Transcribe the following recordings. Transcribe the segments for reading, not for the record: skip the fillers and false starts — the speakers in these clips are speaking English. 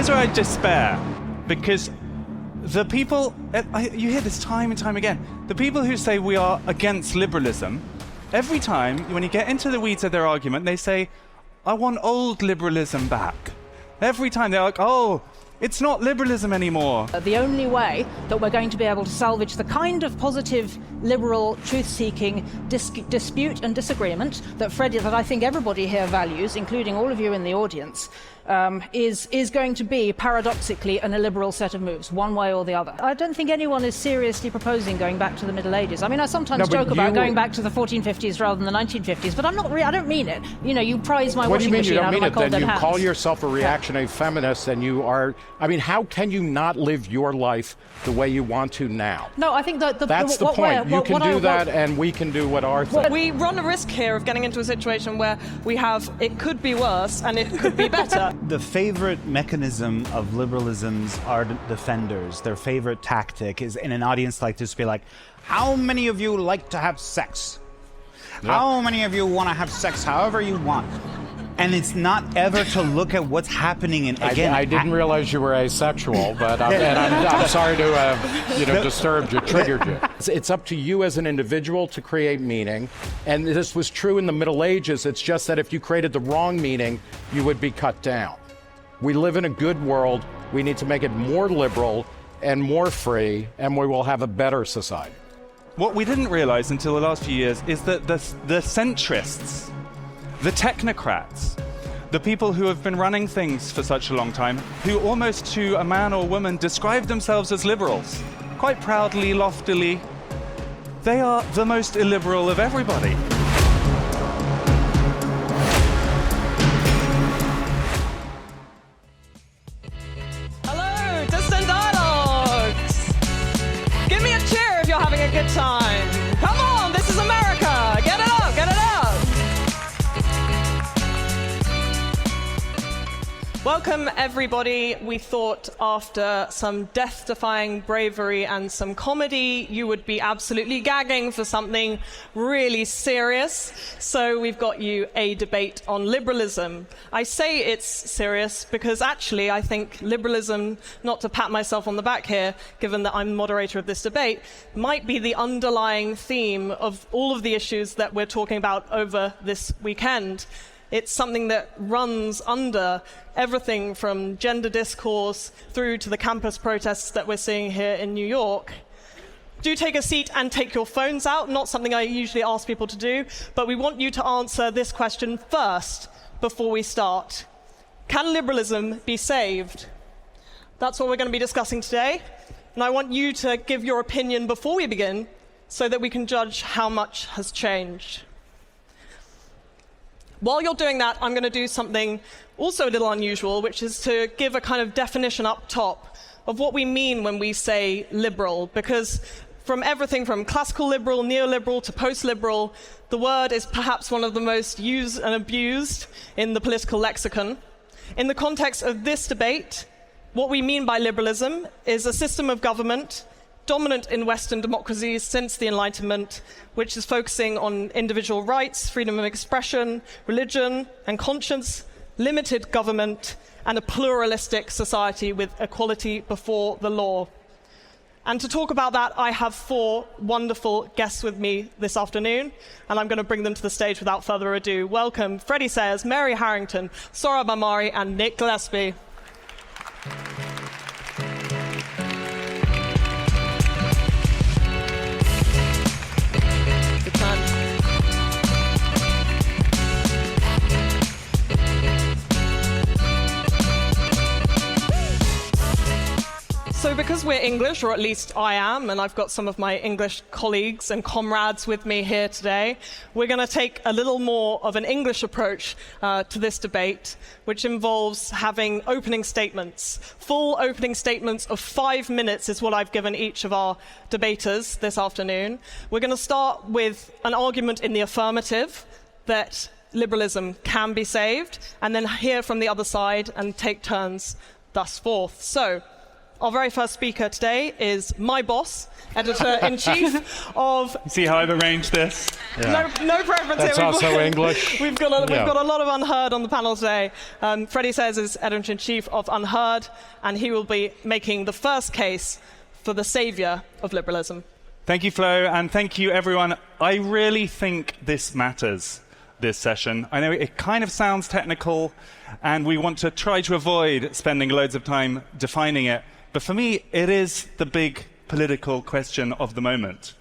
here's where I despair, because the people, you hear this time and time again, the people who say we are against liberalism, every time, when you get into the weeds of their argument, they say, I want old liberalism back. Every time they're like, oh, it's not liberalism anymore. The only way that we're going to be able to salvage the kind of positive, liberal, truth-seeking dispute and disagreement that I think everybody here values, including all of you in the audience, is going to be, paradoxically, an illiberal set of moves, one way or the other. I don't think anyone is seriously proposing going back to the Middle Ages. I mean, I sometimes joke about going back to the 1450s rather than the 1950s, but I don't mean it. You know, you praise my washing machine out of my cold dead hands. What do you mean you don't mean it? Then you call yourself a reactionary feminist, and you are... I mean, how can you not live your life the way you want to now? No, I think that's the point. You can do that, and we can do what our thing. We run a risk here of getting into a situation where it could be worse and it could be better. The favorite mechanism of liberalism's ardent defenders, their favorite tactic is in an audience like this to be like, how many of you like to have sex? Yeah. How many of you want to have sex however you want? And it's not ever to look at what's happening. And again, I didn't realize you were asexual, but I'm sorry to have disturbed you, triggered you. It's up to you as an individual to create meaning, and this was true in the Middle Ages. It's just that if you created the wrong meaning, you would be cut down. We live in a good world. We need to make it more liberal and more free, and we will have a better society. What we didn't realize until the last few years is that the centrists, the technocrats, the people who have been running things for such a long time, who almost to a man or woman describe themselves as liberals, quite proudly, loftily, they are the most illiberal of everybody. Hello, Dissident Dialogues! Give me a cheer if you're having a good time. Come on, this is America! Get it up, get it up! Welcome, everybody. We thought after some death-defying bravery and some comedy, you would be absolutely gagging for something really serious. So we've got you a debate on liberalism. I say it's serious because actually I think liberalism, not to pat myself on the back here, given that I'm moderator of this debate, might be the underlying theme of all of the issues that we're talking about over this weekend. It's something that runs under everything from gender discourse through to the campus protests that we're seeing here in New York. Do take a seat and take your phones out, not something I usually ask people to do, but we want you to answer this question first before we start. Can liberalism be saved? That's what we're going to be discussing today, and I want you to give your opinion before we begin so that we can judge how much has changed. While you're doing that, I'm going to do something also a little unusual, which is to give a kind of definition up top of what we mean when we say liberal, because from everything from classical liberal, neoliberal to post-liberal, the word is perhaps one of the most used and abused in the political lexicon. In the context of this debate, what we mean by liberalism is a system of government dominant in Western democracies since the Enlightenment, which is focusing on individual rights, freedom of expression, religion and conscience, limited government, and a pluralistic society with equality before the law. And to talk about that, I have four wonderful guests with me this afternoon, and I'm going to bring them to the stage without further ado. Welcome, Freddie Sayers, Mary Harrington, Sohrab Ahmari, and Nick Gillespie. So because we're English, or at least I am, and I've got some of my English colleagues and comrades with me here today, we're going to take a little more of an English approach to this debate, which involves having opening statements. Full opening statements of 5 minutes is what I've given each of our debaters this afternoon. We're going to start with an argument in the affirmative that liberalism can be saved, and then hear from the other side and take turns thus forth. So, Our very first speaker today is my boss, editor-in-chief of... See how I've arranged this? No preference That's here. also English. We've got a lot of Unherd on the panel today. Freddie Sayers is editor-in-chief of Unherd, and he will be making the first case for the saviour of liberalism. Thank you, Flo, and thank you, everyone. I really think this matters, this session. I know it kind of sounds technical, and we want to try to avoid spending loads of time defining it. But for me, it is the big political question of the moment.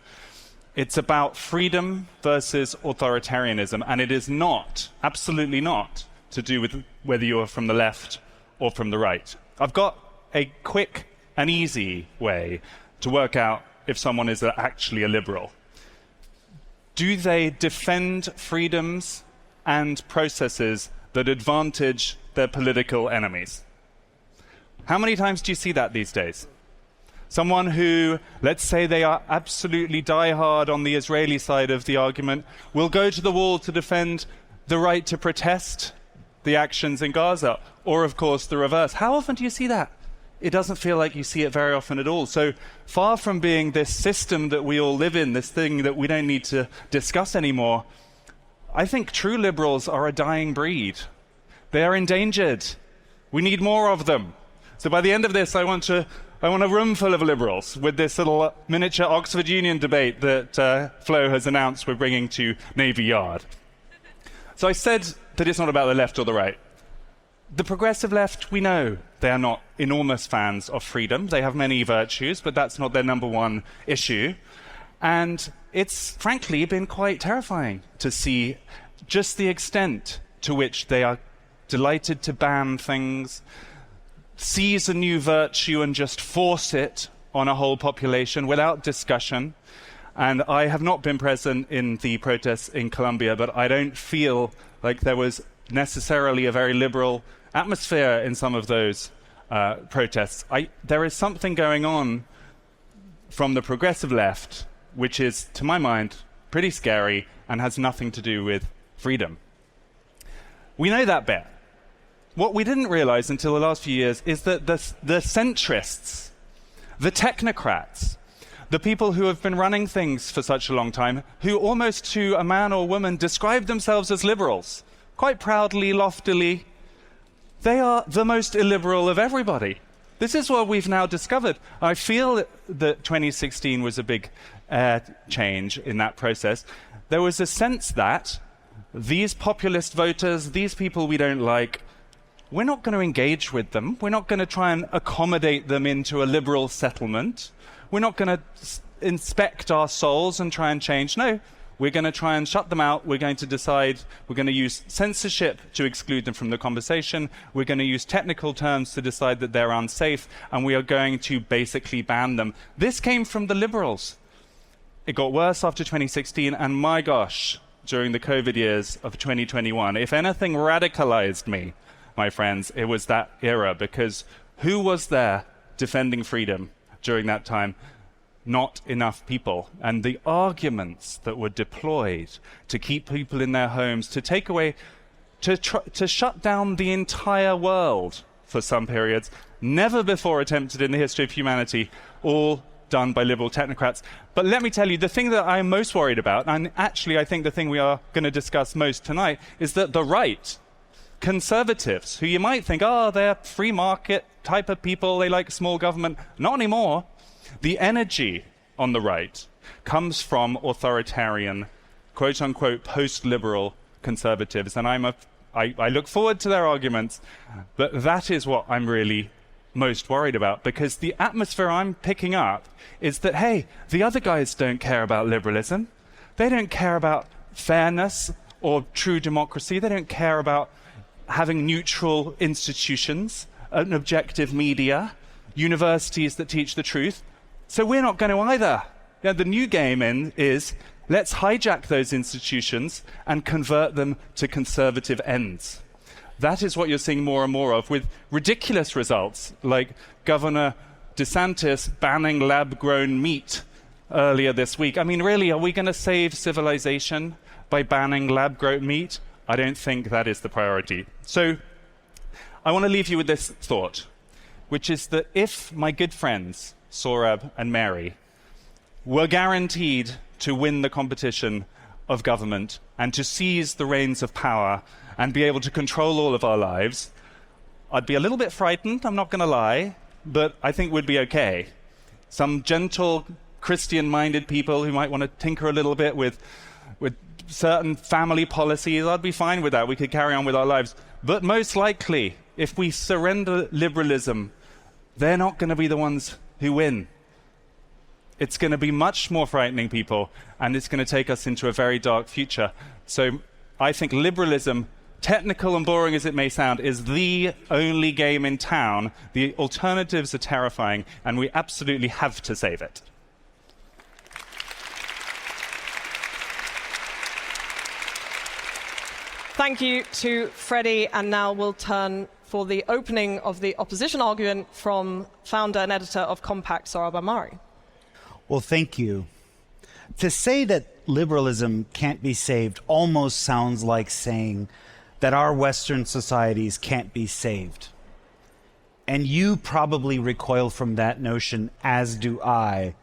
It's about freedom versus authoritarianism, and it is not, absolutely not, to do with whether you are from the left or from the right. I've got a quick and easy way to work out if someone is actually a liberal. Do they defend freedoms and processes that advantage their political enemies? How many times do you see that these days? Someone who, let's say they are absolutely diehard on the Israeli side of the argument, will go to the wall to defend the right to protest the actions in Gaza, or of course the reverse. How often do you see that? It doesn't feel like you see it very often at all. So far from being this system that we all live in, this thing that we don't need to discuss anymore, I think true liberals are a dying breed. They are endangered. We need more of them. So by the end of this, I want a room full of liberals with this little miniature Oxford Union debate that Flo has announced we're bringing to Navy Yard. So I said that it's not about the left or the right. The progressive left, we know they are not enormous fans of freedom. They have many virtues, but that's not their number one issue. And it's frankly been quite terrifying to see just the extent to which they are delighted to ban things, seize a new virtue and just force it on a whole population without discussion. And I have not been present in the protests in Colombia, but I don't feel like there was necessarily a very liberal atmosphere in some of those protests. There is something going on from the progressive left, which is, to my mind, pretty scary and has nothing to do with freedom. We know that bit. What we didn't realize until the last few years is that the centrists, the technocrats, the people who have been running things for such a long time, who almost to a man or woman describe themselves as liberals, quite proudly, loftily, they are the most illiberal of everybody. This is what we've now discovered. I feel that 2016 was a big change in that process. There was a sense that these populist voters, these people we don't like, we're not going to engage with them. We're not going to try and accommodate them into a liberal settlement. We're not going to inspect our souls and try and change. No, we're going to try and shut them out. We're going to decide, we're going to use censorship to exclude them from the conversation. We're going to use technical terms to decide that they're unsafe, and we are going to basically ban them. This came from the liberals. It got worse after 2016, and my gosh, during the COVID years of 2021, if anything radicalized me, my friends, it was that era, because who was there defending freedom during that time? Not enough people. And the arguments that were deployed to keep people in their homes, to take away, to shut down the entire world for some periods, never before attempted in the history of humanity, all done by liberal technocrats. But let me tell you, the thing that I'm most worried about, and actually I think the thing we are going to discuss most tonight, is that the right, conservatives, who you might think, they're free market type of people, they like small government. Not anymore. The energy on the right comes from authoritarian, quote-unquote, post-liberal conservatives. And I look forward to their arguments, but that is what I'm really most worried about, because the atmosphere I'm picking up is that, hey, the other guys don't care about liberalism. They don't care about fairness or true democracy. They don't care about having neutral institutions, an objective media, universities that teach the truth. So we're not going to either. The new game is let's hijack those institutions and convert them to conservative ends. That is what you're seeing more and more of, with ridiculous results, like Governor DeSantis banning lab-grown meat earlier this week. I mean, really, are we going to save civilization by banning lab-grown meat? I don't think that is the priority. So I want to leave you with this thought. which is that if my good friends, Sohrab and Mary, were guaranteed to win the competition of government and to seize the reins of power and be able to control all of our lives, I'd be a little bit frightened, I'm not going to lie, but I think we'd be okay. Some gentle, Christian-minded people who might want to tinker a little bit with certain family policies, I'd be fine with that. We could carry on with our lives. But most likely, if we surrender liberalism, they're not going to be the ones who win. It's going to be much more frightening people, and it's going to take us into a very dark future. So I think liberalism, technical and boring as it may sound, is the only game in town. The alternatives are terrifying, and we absolutely have to save it. Thank you to Freddie, and now we'll turn for the opening of the opposition argument from founder and editor of Compact, Sohrab Ahmari. Well, thank you. To say that liberalism can't be saved almost sounds like saying that our Western societies can't be saved. And you probably recoil from that notion, as do I,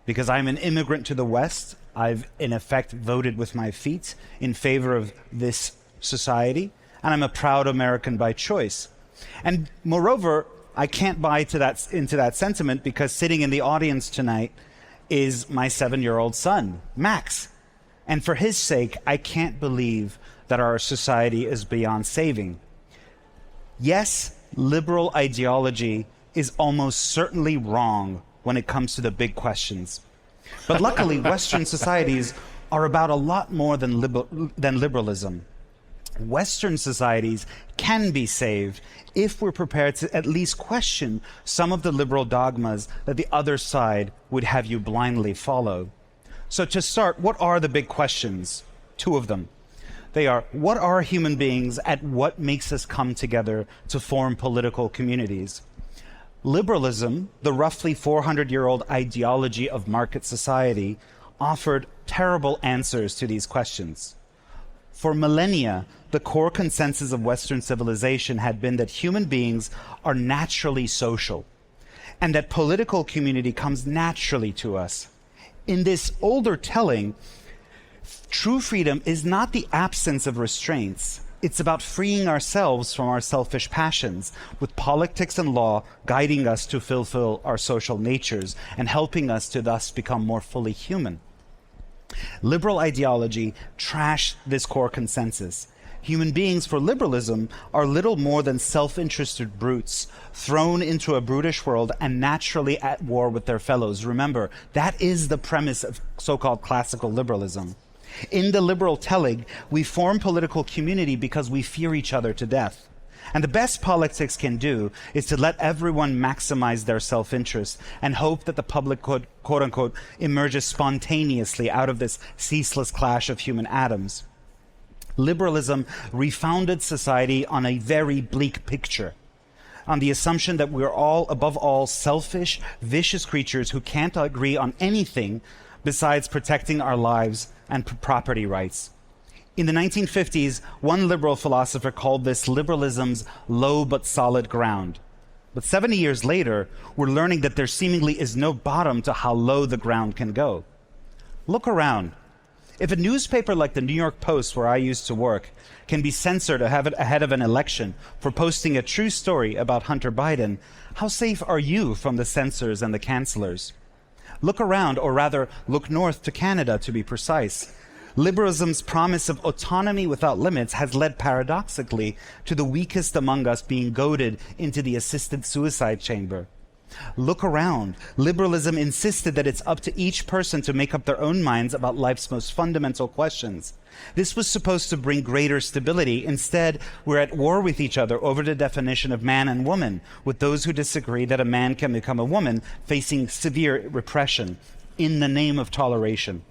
because I'm an immigrant to the West. I've, in effect, voted with my feet in favor of this society, and I'm a proud American by choice. And moreover, I can't buy into that sentiment because sitting in the audience tonight is my 7-year-old son, Max. And for his sake, I can't believe that our society is beyond saving. Yes, liberal ideology is almost certainly wrong when it comes to the big questions. But luckily, Western societies are about a lot more than liberalism. Western societies can be saved if we're prepared to at least question some of the liberal dogmas that the other side would have you blindly follow. So to start, what are the big questions? 2 of them. They are, what are human beings and what makes us come together to form political communities? Liberalism, the roughly 400-year-old ideology of market society, offered terrible answers to these questions. For millennia, the core consensus of Western civilization had been that human beings are naturally social, and that political community comes naturally to us. In this older telling, true freedom is not the absence of restraints. It's about freeing ourselves from our selfish passions, with politics and law guiding us to fulfill our social natures and helping us to thus become more fully human. Liberal ideology trashed this core consensus. Human beings, for liberalism, are little more than self-interested brutes, thrown into a brutish world and naturally at war with their fellows. Remember, that is the premise of so-called classical liberalism. In the liberal telling, we form political community because we fear each other to death. And the best politics can do is to let everyone maximize their self-interest and hope that the public could, quote-unquote, emerges spontaneously out of this ceaseless clash of human atoms. Liberalism refounded society on a very bleak picture, on the assumption that we're all, above all, selfish, vicious creatures who can't agree on anything besides protecting our lives and property rights. In the 1950s, one liberal philosopher called this liberalism's low but solid ground. But 70 years later, we're learning that there seemingly is no bottom to how low the ground can go. Look around. If a newspaper like the New York Post, where I used to work, can be censored ahead of an election for posting a true story about Hunter Biden, how safe are you from the censors and the cancelers? Look around, or rather, look north to Canada, to be precise. Liberalism's promise of autonomy without limits has led paradoxically to the weakest among us being goaded into the assisted suicide chamber. Look around. Liberalism insisted that it's up to each person to make up their own minds about life's most fundamental questions. This was supposed to bring greater stability. Instead, we're at war with each other over the definition of man and woman, with those who disagree that a man can become a woman facing severe repression in the name of toleration.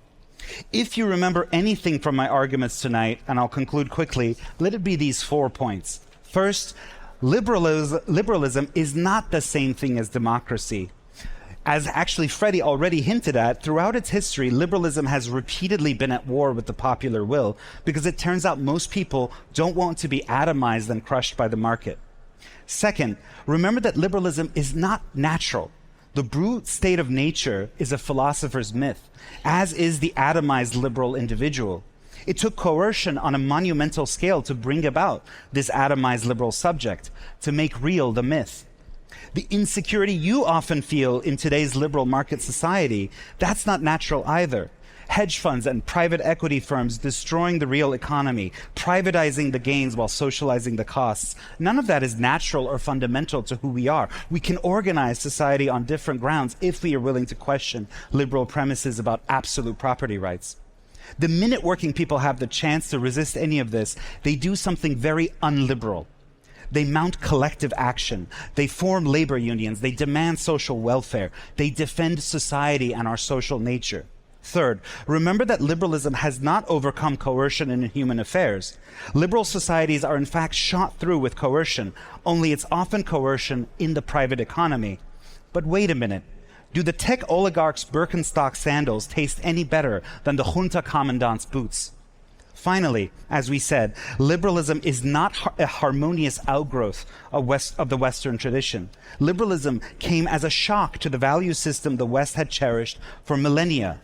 If you remember anything from my arguments tonight, and I'll conclude quickly, let it be these 4 points. First, liberalism is not the same thing as democracy. As actually Freddie already hinted at, throughout its history, liberalism has repeatedly been at war with the popular will because it turns out most people don't want to be atomized and crushed by the market. Second, remember that liberalism is not natural. The brute state of nature is a philosopher's myth, as is the atomized liberal individual. It took coercion on a monumental scale to bring about this atomized liberal subject, to make real the myth. The insecurity you often feel in today's liberal market society, that's not natural either. Hedge funds and private equity firms destroying the real economy, privatizing the gains while socializing the costs. None of that is natural or fundamental to who we are. We can organize society on different grounds if we are willing to question liberal premises about absolute property rights. The minute working people have the chance to resist any of this, they do something very unliberal. They mount collective action. They form labor unions. They demand social welfare. They defend society and our social nature. Third, remember that liberalism has not overcome coercion in human affairs. Liberal societies are in fact shot through with coercion, only it's often coercion in the private economy. But wait a minute. Do the tech oligarchs' Birkenstock sandals taste any better than the junta commandant's boots? Finally, as we said, liberalism is not a harmonious outgrowth of the Western tradition. Liberalism came as a shock to the value system the West had cherished for millennia.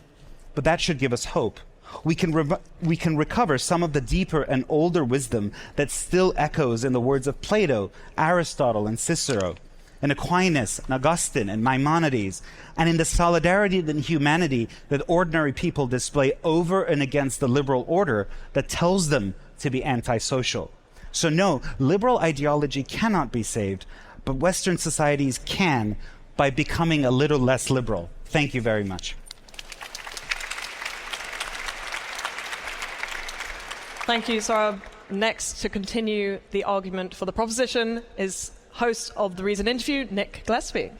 But that should give us hope. We can recover some of the deeper and older wisdom that still echoes in the words of Plato, Aristotle, and Cicero, and Aquinas, and Augustine, and Maimonides, and in the solidarity and humanity that ordinary people display over and against the liberal order that tells them to be antisocial. So no, liberal ideology cannot be saved, but Western societies can by becoming a little less liberal. Thank you very much. Thank you, Sohrab. Next, to continue the argument for the proposition, is host of the Reason interview, Nick Gillespie.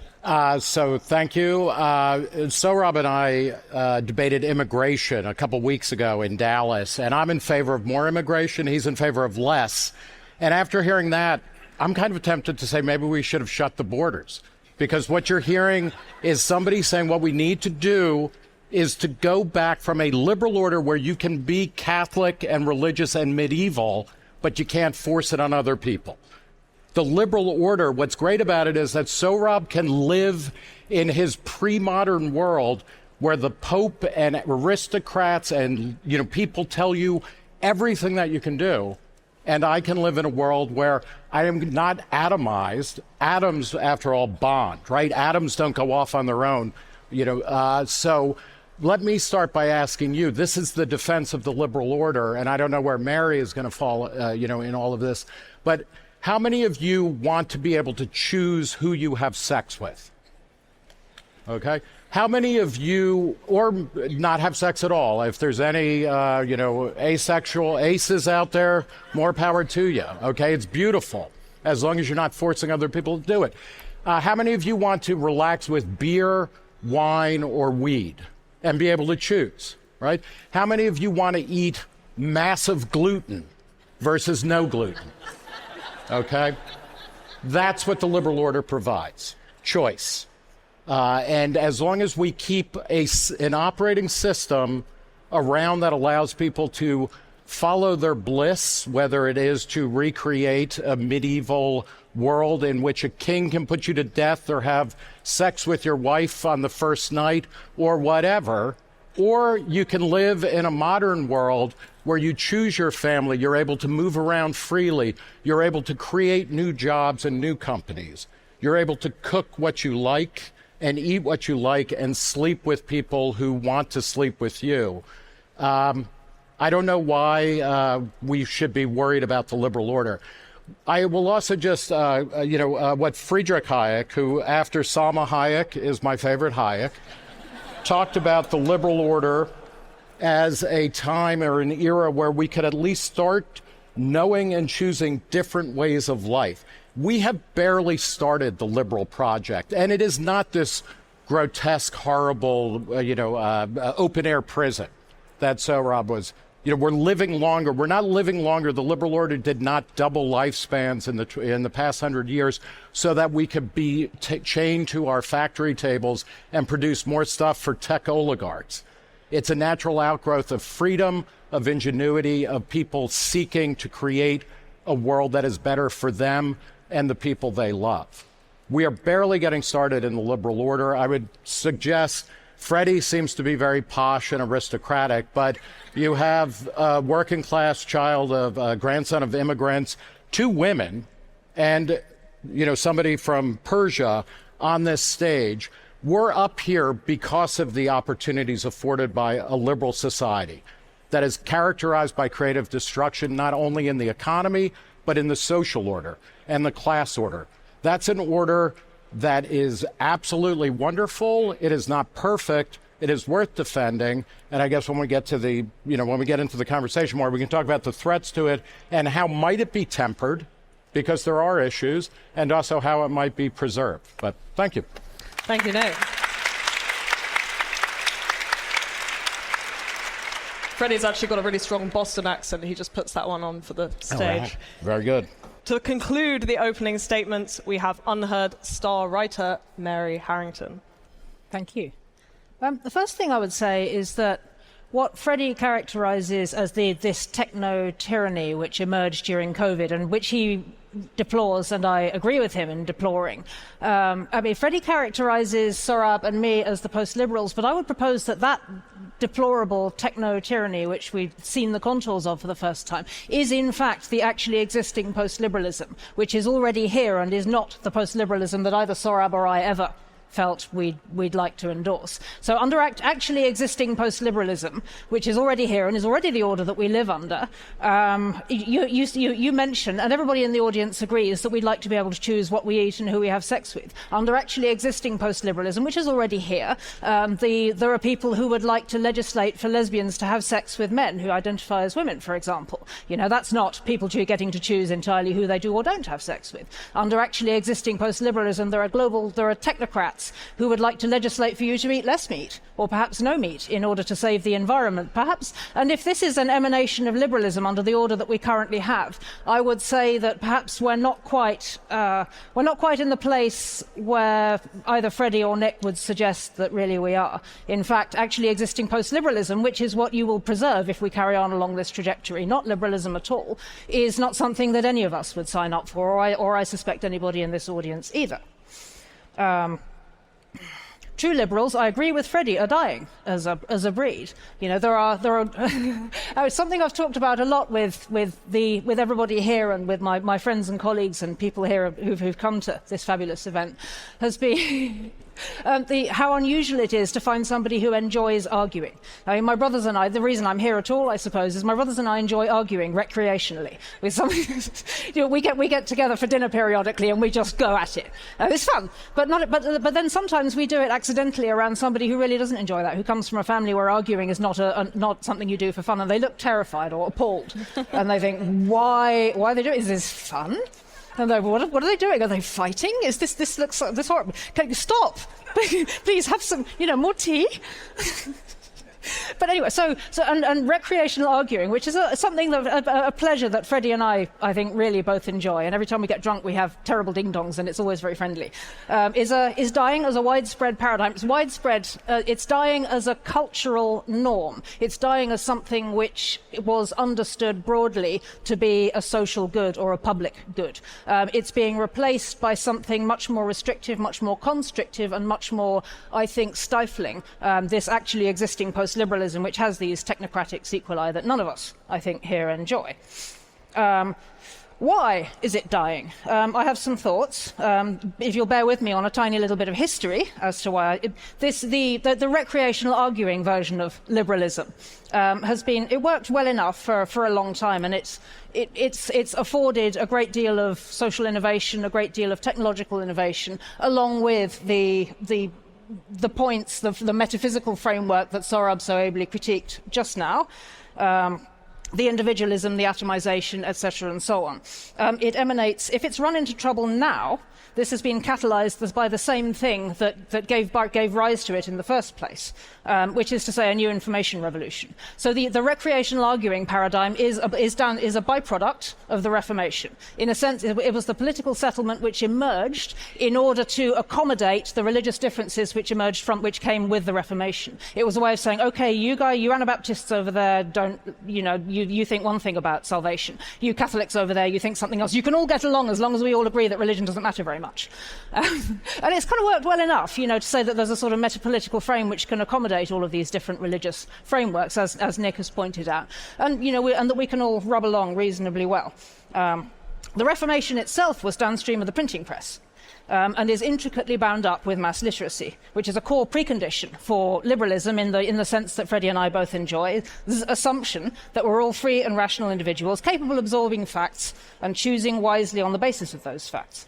So thank you. Sohrab and I debated immigration a couple weeks ago in Dallas, and I'm in favor of more immigration. He's in favor of less. And after hearing that, I'm kind of tempted to say maybe we should have shut the borders, because what you're hearing is somebody saying what we need to do is to go back from a liberal order where you can be Catholic and religious and medieval, but you can't force it on other people. The liberal order, what's great about it is that Sohrab can live in his pre-modern world where the Pope and aristocrats and people tell you everything that you can do. And I can live in a world where I am not atomized. Atoms, after all, bond, right? Atoms don't go off on their own. So let me start by asking you, this is the defense of the liberal order, and I don't know where Mary is going to fall, in all of this, but how many of you want to be able to choose who you have sex with? Okay. How many of you, or not have sex at all? If there's any, asexual aces out there, more power to you. Okay. It's beautiful, as long as you're not forcing other people to do it. How many of you want to relax with beer, wine, or weed and be able to choose, right? How many of you want to eat massive gluten versus no gluten? Okay? That's what the liberal order provides, choice. And as long as we keep an operating system around that allows people to follow their bliss, whether it is to recreate a medieval world in which a king can put you to death or have sex with your wife on the first night or whatever, or you can live in a modern world where you choose your family, you're able to move around freely, you're able to create new jobs and new companies, you're able to cook what you like and eat what you like and sleep with people who want to sleep with you. I don't know why we should be worried about the liberal order. I will also just, what Friedrich Hayek, who after Salma Hayek is my favorite Hayek, talked about the liberal order as a time or an era where we could at least start knowing and choosing different ways of life. We have barely started the liberal project, and it is not this grotesque, horrible, open-air prison that Sohrab was. We're living longer. We're not living longer. The liberal order did not double lifespans in the past 100 years so that we could be chained to our factory tables and produce more stuff for tech oligarchs. It's a natural outgrowth of freedom, of ingenuity, of people seeking to create a world that is better for them, and the people they love. We are barely getting started in the liberal order. I would suggest Freddie seems to be very posh and aristocratic, but you have a working class child of a grandson of immigrants, 2 women, and somebody from Persia on this stage. We're up here because of the opportunities afforded by a liberal society that is characterized by creative destruction, not only in the economy, but in the social order and the class order. That's an order that is absolutely wonderful. It is not perfect. It is worth defending. And I guess when we get to when we get into the conversation more, we can talk about the threats to it and how might it be tempered, because there are issues, and also how it might be preserved. But thank you. Thank you, Nick. Freddie's actually got a really strong Boston accent. He just puts that one on for the stage. Right. Very good. To conclude the opening statements, we have Unherd star writer Mary Harrington. Thank you. The first thing I would say is that what Freddie characterizes as this techno-tyranny which emerged during COVID, and which he deplores, and I agree with him in deploring. Freddie characterizes Sohrab and me as the post-liberals, but I would propose that deplorable techno-tyranny, which we've seen the contours of for the first time, is in fact the actually existing post-liberalism, which is already here and is not the post-liberalism that either Sohrab or I ever felt we'd like to endorse. So under actually existing post-liberalism, which is already here and is already the order that we live under, you mentioned, and everybody in the audience agrees, that we'd like to be able to choose what we eat and who we have sex with. Under actually existing post-liberalism, which is already here, there are people who would like to legislate for lesbians to have sex with men who identify as women, for example. That's not people getting to choose entirely who they do or don't have sex with. Under actually existing post-liberalism, there are technocrats who would like to legislate for you to eat less meat, or perhaps no meat, in order to save the environment, perhaps. And if this is an emanation of liberalism under the order that we currently have, I would say that perhaps we're not quite in the place where either Freddie or Nick would suggest that really we are. In fact, actually existing post-liberalism, which is what you will preserve if we carry on along this trajectory, not liberalism at all, is not something that any of us would sign up for, or I suspect anybody in this audience either. True liberals, I agree with Freddie, are dying as a breed. There are something I've talked about a lot with everybody here and with my friends and colleagues and people here who've come to this fabulous event, has been how unusual it is to find somebody who enjoys arguing. My brothers and I, the reason I'm here at all, I suppose, is my brothers and I enjoy arguing recreationally. With somebody, we get together for dinner periodically and we just go at it. It's fun, but then sometimes we do it accidentally around somebody who really doesn't enjoy that, who comes from a family where arguing is not something you do for fun, and they look terrified or appalled, and they think, why are they doing it? Is this fun? And they're, what are they doing? Are they fighting? This looks this horrible? Can you stop? Please have some, more tea. But anyway, so recreational arguing, which is something that a pleasure that Freddie and I think really both enjoy, and every time we get drunk we have terrible ding-dongs and it's always very friendly, is dying as a widespread paradigm. It's widespread, it's dying as a cultural norm. It's dying as something which was understood broadly to be a social good or a public good. It's being replaced by something much more restrictive, much more constrictive, and much more, I think, stifling. This actually existing post-liberalism, which has these technocratic sequelae that none of us, I think, here enjoy. Why is it dying? I have some thoughts. If you'll bear with me on a tiny little bit of history as to why the recreational arguing version of liberalism it worked well enough for a long time, and it's afforded a great deal of social innovation, a great deal of technological innovation, along with the points, the metaphysical framework that Sohrab so ably critiqued just now, the individualism, the atomization, etc., and so on. It emanates, if it's run into trouble now, this has been catalyzed by the same thing that gave rise to it in the first place, which is to say a new information revolution. So the recreational arguing paradigm is a byproduct of the Reformation. In a sense, it was the political settlement which emerged in order to accommodate the religious differences which came with the Reformation. It was a way of saying, okay, you Anabaptists over there, you you think one thing about salvation. You Catholics over there, you think something else. You can all get along as long as we all agree that religion doesn't matter very much. And it's kind of worked well enough, to say that there's a sort of metapolitical frame which can accommodate all of these different religious frameworks, as Nick has pointed out, and and that we can all rub along reasonably well. The Reformation itself was downstream of the printing press. And is intricately bound up with mass literacy, which is a core precondition for liberalism in the sense that Freddie and I both enjoy. This assumption that we're all free and rational individuals capable of absorbing facts and choosing wisely on the basis of those facts.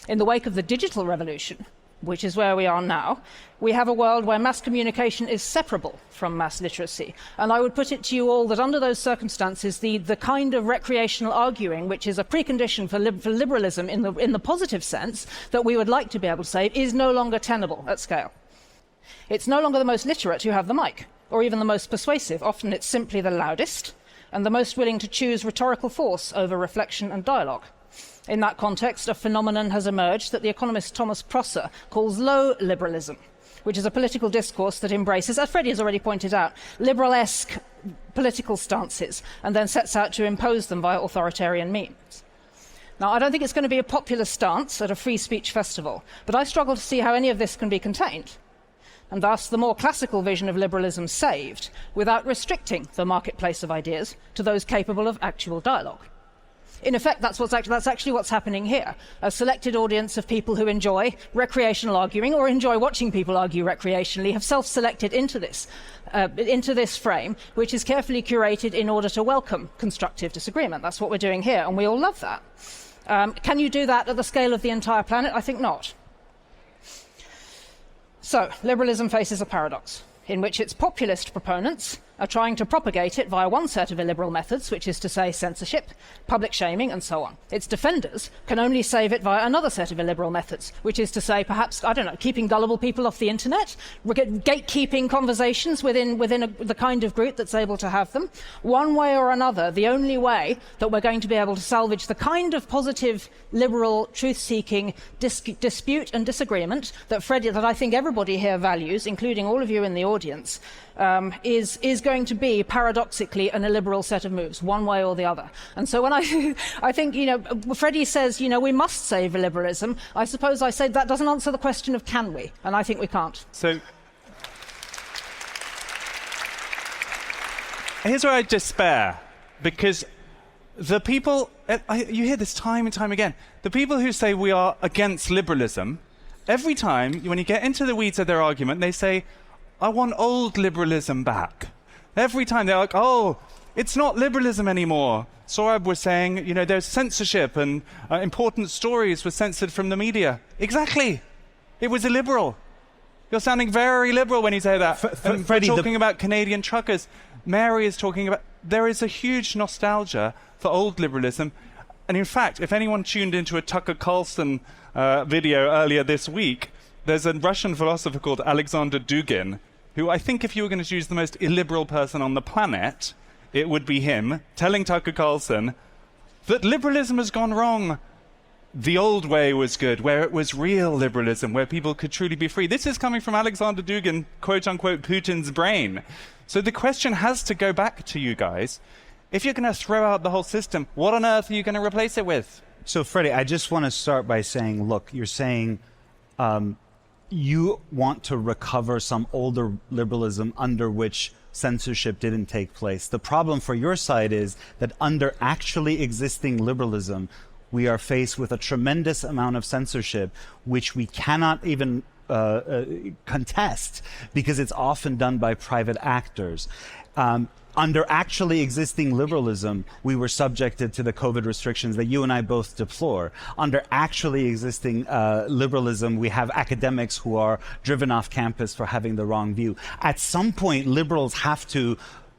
In the wake of the digital revolution, which is where we are now, we have a world where mass communication is separable from mass literacy. And I would put it to you all that under those circumstances, the kind of recreational arguing, which is a precondition for liberalism in the positive sense, that we would like to be able to say, is no longer tenable at scale. It's no longer the most literate who have the mic, or even the most persuasive. Often it's simply the loudest and the most willing to choose rhetorical force over reflection and dialogue. In that context, a phenomenon has emerged that the economist Thomas Prosser calls low liberalism, which is a political discourse that embraces, as Freddie has already pointed out, liberal-esque political stances and then sets out to impose them via authoritarian means. Now, I don't think it's going to be a popular stance at a free speech festival, but I struggle to see how any of this can be contained, and thus the more classical vision of liberalism saved, without restricting the marketplace of ideas to those capable of actual dialogue. In effect, that's actually what's happening here. A selected audience of people who enjoy recreational arguing or enjoy watching people argue recreationally have self-selected into this frame, which is carefully curated in order to welcome constructive disagreement. That's what we're doing here, and we all love that. Can you do that at the scale of the entire planet? I think not. So, liberalism faces a paradox, in which its populist proponents are trying to propagate it via one set of illiberal methods, which is to say censorship, public shaming, and so on. Its defenders can only save it via another set of illiberal methods, which is to say perhaps, I don't know, keeping gullible people off the internet, gatekeeping conversations within the kind of group that's able to have them. One way or another, the only way that we're going to be able to salvage the kind of positive, liberal, truth-seeking dispute and disagreement that I think everybody here values, including all of you in the audience, is going to be, paradoxically, an illiberal set of moves, one way or the other. And so when I think, Freddie says, we must save illiberalism, I suppose I say that doesn't answer the question of can we, and I think we can't. So here's where I despair, because the people, you hear this time and time again, the people who say we are against liberalism, every time, when you get into the weeds of their argument, they say, I want old liberalism back. Every time they're like, oh, it's not liberalism anymore. Sohrab was saying, there's censorship and important stories were censored from the media. Exactly. It was illiberal. You're sounding very liberal when you say that. Freddie, talking about Canadian truckers. Mary is talking about, there is a huge nostalgia for old liberalism. And in fact, if anyone tuned into a Tucker Carlson video earlier this week, there's a Russian philosopher called Alexander Dugin, who I think if you were going to choose the most illiberal person on the planet, it would be him, telling Tucker Carlson that liberalism has gone wrong. The old way was good, where it was real liberalism, where people could truly be free. This is coming from Alexander Dugin, quote-unquote, Putin's brain. So the question has to go back to you guys. If you're going to throw out the whole system, what on earth are you going to replace it with? So, Freddie, I just want to start by saying, look, you're saying you want to recover some older liberalism under which censorship didn't take place. The problem for your side is that under actually existing liberalism, we are faced with a tremendous amount of censorship, which we cannot even contest because it's often done by private actors. Under actually existing liberalism, we were subjected to the COVID restrictions that you and I both deplore. Under actually existing liberalism, we have academics who are driven off campus for having the wrong view. At some point, liberals have to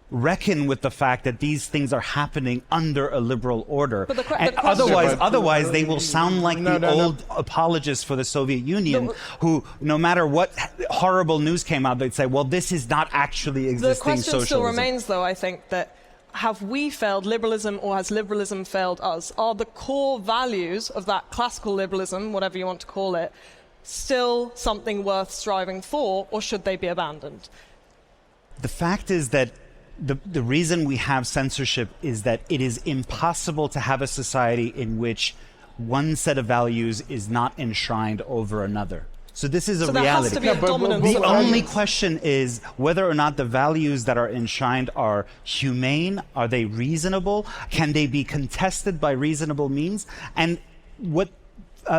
reckon with the fact that these things are happening under a liberal order. And otherwise they will sound like old apologists for the Soviet Union who, no matter what horrible news came out, they'd say, well, this is not actually existing socialism. The question still remains, though, I think, that have we failed liberalism or has liberalism failed us? Are the core values of that classical liberalism, whatever you want to call it, still something worth striving for, or should they be abandoned? The fact is that the reason we have censorship is that it is impossible to have a society in which one set of values is not enshrined over another. So this is a there reality. has to be a dominance The of only values. question is whether or not the values that are enshrined are humane, are they reasonable, can they be contested by reasonable means? And what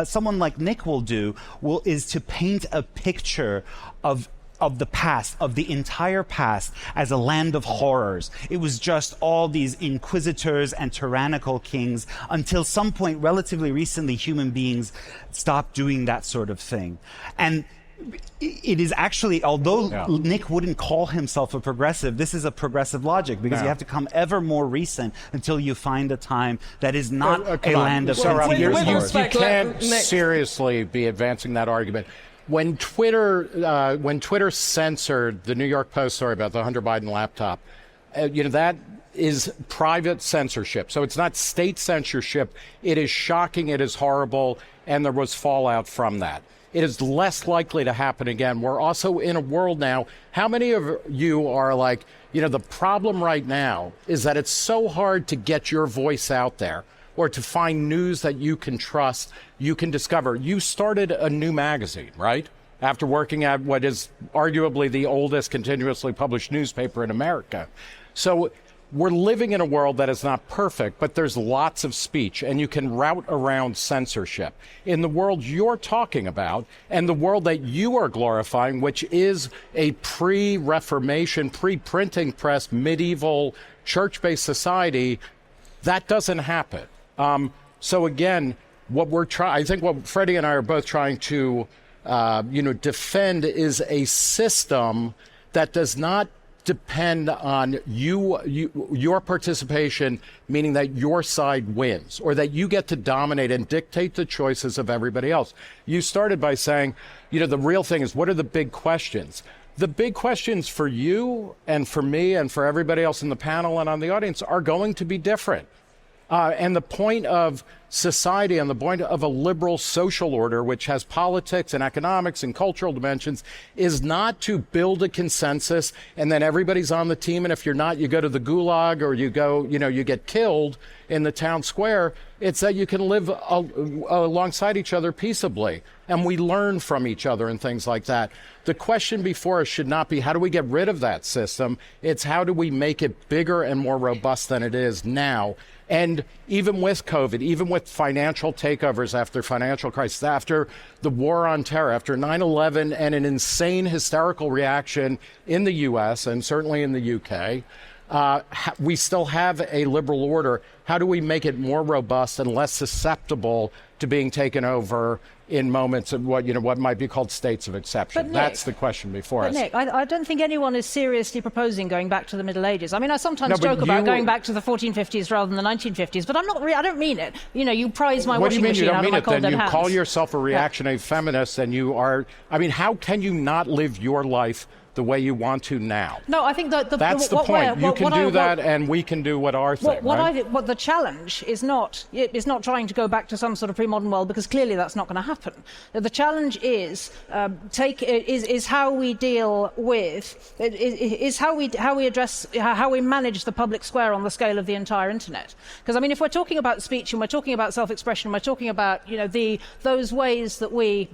someone like Nick will do is to paint a picture of the past, of the entire past, as a land of horrors. It was just all these inquisitors and tyrannical kings until some point relatively recently human beings stopped doing that sort of thing. And it is actually, although Nick wouldn't call himself a progressive, this is a progressive logic, because you have to come ever more recent until you find a time that is not a land of continuous horrors. You can't seriously be advancing that argument. When Twitter censored the New York Post story about the Hunter Biden laptop, that is private censorship. So it's not state censorship. It is shocking. It is horrible. And there was fallout from that. It is less likely to happen again. We're also in a world now. How many of you are like, the problem right now is that it's so hard to get your voice out there, or to find news that you can trust, you can discover. You started a new magazine, right? After working at what is arguably the oldest continuously published newspaper in America. So we're living in a world that is not perfect, but there's lots of speech, and you can route around censorship. In the world you're talking about, and the world that you are glorifying, which is a pre-Reformation, pre-printing press, medieval, church-based society, that doesn't happen. So again, I think what Freddie and I are both trying to, defend is a system that does not depend on your participation, meaning that your side wins, or that you get to dominate and dictate the choices of everybody else. You started by saying, the real thing is, what are the big questions? The big questions for you and for me and for everybody else in the panel and on the audience are going to be different. And the point of society and the point of a liberal social order, which has politics and economics and cultural dimensions, is not to build a consensus and then everybody's on the team. And if you're not, you go to the gulag, or you go, you get killed in the town square. It's that you can live alongside each other peaceably. And we learn from each other and things like that. The question before us should not be, how do we get rid of that system? It's how do we make it bigger and more robust than it is now? And even with COVID, even with financial takeovers after financial crisis, after the war on terror, after 9/11 and an insane hysterical reaction in the U.S. and certainly in the U.K., we still have a liberal order. How do we make it more robust and less susceptible to being taken over in moments of what might be called states of exception? Nick, that's the question before us. Nick, I don't think anyone is seriously proposing going back to the Middle Ages. I mean, I sometimes joke about going back to the 1450s rather than the 1950s, but I don't mean it. You prize my washing machine out of my cold dead hands. You call yourself a reactionary feminist, and you are. I mean, how can you not live your life the way you want to now? No, I think that that's the point. You can do that, and we can do what our thing. What the challenge is not trying to go back to some sort of pre-modern world, because clearly that's not going to happen. The challenge is how we deal with how we address how we manage the public square on the scale of the entire internet. Because I mean, if we're talking about speech and we're talking about self-expression, we're talking about those ways that we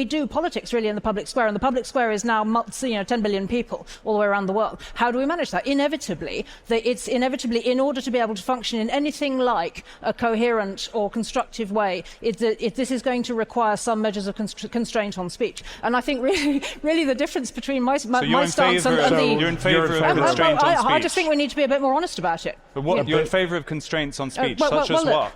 do politics really in the public square, and the public square is now 10 billion people all the way around the world. How do we manage that? Inevitably, in order to be able to function in anything like a coherent or constructive way, this is going to require some measures of constraint on speech. And I think really the difference between my stance and you're in favour of constraint on speech. I just think we need to be a bit more honest about it. But you're in favour of constraints on speech, such as what?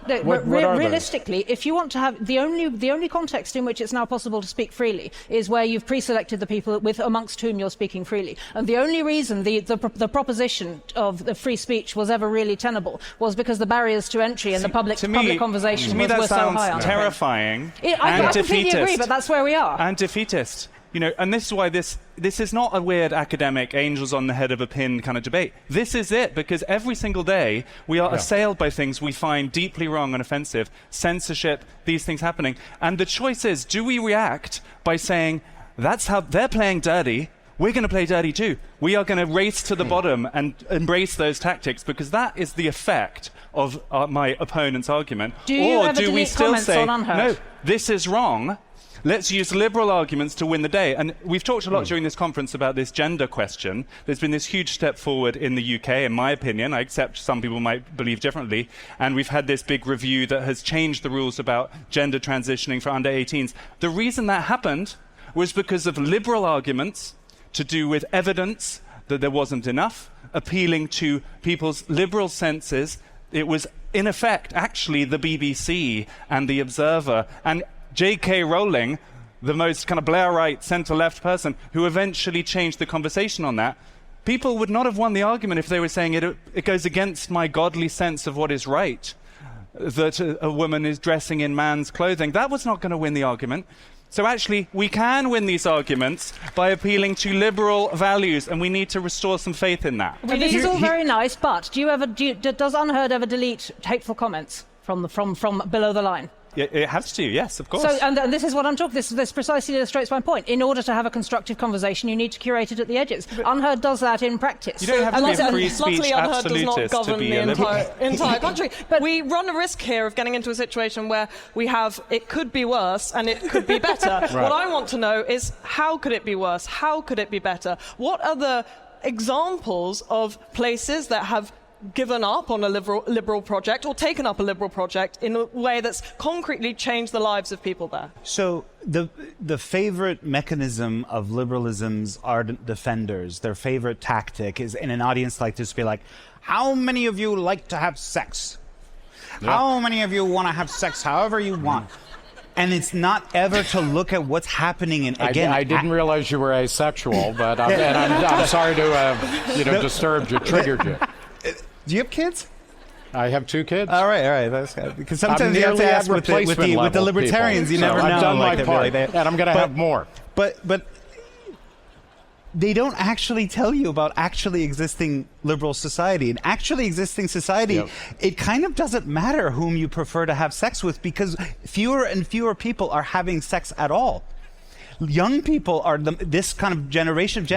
Realistically, if you want to have the only context in which it's now possible to speak freely is where you've pre-selected the people amongst whom you're speaking freely. And the only reason the proposition of the free speech was ever really tenable was because the barriers to entry in the public conversation were so high. To me, that sounds terrifying and I defeatist. completely agree, but that's where we are. And defeatist. And this is why this is not a weird academic angels on the head of a pin kind of debate. This is it, because every single day we are assailed by things we find deeply wrong and offensive, censorship, these things happening. And the choice is, do we react by saying, that's how they're playing dirty, we're going to play dirty too. We are going to race to the bottom and embrace those tactics, because that is the effect of my opponent's argument. Do you or ever do we delete still comments say, on Unherd? no, this is wrong? Let's use liberal arguments to win the day. And we've talked a lot during this conference about this gender question. There's been this huge step forward in the UK, in my opinion. I accept some people might believe differently. And we've had this big review that has changed the rules about gender transitioning for under 18s. The reason that happened was because of liberal arguments to do with evidence that there wasn't enough, appealing to people's liberal senses. It was, in effect, actually the BBC and the Observer and J.K. Rowling, the most kind of Blairite centre-left person, who eventually changed the conversation on that. People would not have won the argument if they were saying it goes against my godly sense of what is right, that a woman is dressing in man's clothing. That was not going to win the argument. So actually, we can win these arguments by appealing to liberal values, and we need to restore some faith in that. Well, this is all very nice, but does Unherd ever delete hateful comments from below the line? It has to, yes, of course. So, and this is what I'm talking. This precisely illustrates my point. In order to have a constructive conversation, you need to curate it at the edges. Unherd does that in practice. You don't have to be a free luckily, speech Unherd does not absolutist to govern be the a liberal. entire country. But we run a risk here of getting into a situation where we have it could be worse and it could be better. Right. What I want to know is, how could it be worse? How could it be better? What are the examples of places that have given up on a liberal project or taken up a liberal project in a way that's concretely changed the lives of people there? So the favorite mechanism of liberalism's ardent defenders, their favorite tactic is in an audience like this to be like, how many of you like to have sex? Yeah. How many of you want to have sex however you want? And it's not ever to look at what's happening. And again, I didn't realize you were asexual, but I'm sorry to disturbed you, triggered you. Do you have kids? I have 2 kids. All right. That's good. Because sometimes you have to ask with the libertarians. People. You never know. I've done my part, and I'm going to have more. But they don't actually tell you about actually existing liberal society. In actually existing society, It kind of doesn't matter whom you prefer to have sex with, because fewer and fewer people are having sex at all. Young people are this kind of Generation